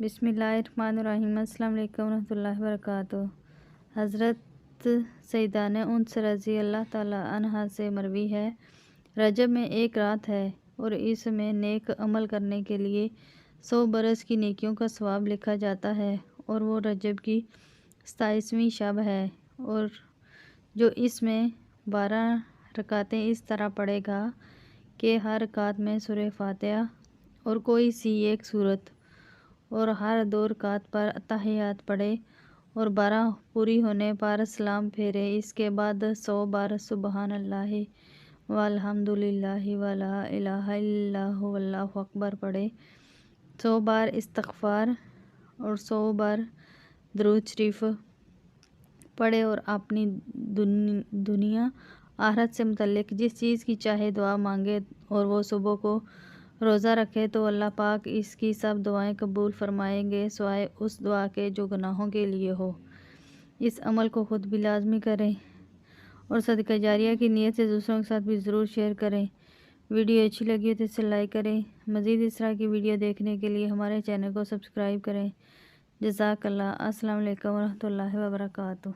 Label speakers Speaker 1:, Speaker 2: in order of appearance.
Speaker 1: بسم اللہ الرحمن الرحیم۔ السلام علیکم ورحمۃ اللہ وبرکاتہ۔ حضرت سیدہ انس رضی اللہ تعالی عنہا سے مروی ہے، رجب میں ایک رات ہے اور اس میں نیک عمل کرنے کے لیے 100 برس کی نیکیوں کا ثواب لکھا جاتا ہے، اور وہ رجب کی 27ویں شب ہے، اور جو اس میں 12 رکعتیں اس طرح پڑھے گا کہ ہر رکعت میں سورہ فاتحہ اور کوئی سی ایک سورت، اور ہر 2 رکعت پر اتحیات پڑھے، اور 12 پوری ہونے پر سلام پھیرے۔ اس کے بعد 100 بار سبحان اللہ والحمد للہ ولا الہ الا اللہ واللہ اکبر پڑھے، 100 بار استغفار اور 100 بار درود شریف پڑھے، اور اپنی دنیا آخرت سے متعلق جس چیز کی چاہے دعا مانگے، اور وہ صبح کو روزہ رکھے تو اللہ پاک اس کی سب دعائیں قبول فرمائیں گے سوائے اس دعا کے جو گناہوں کے لیے ہو۔ اس عمل کو خود بھی لازمی کریں اور صدقہ جاریہ کی نیت سے دوسروں کے ساتھ بھی ضرور شیئر کریں۔ ویڈیو اچھی لگی ہو تو اسے لائک کریں۔ مزید اس طرح کی ویڈیو دیکھنے کے لیے ہمارے چینل کو سبسکرائب کریں۔ جزاک اللہ۔ السلام علیکم ورحمۃ اللہ وبرکاتہ۔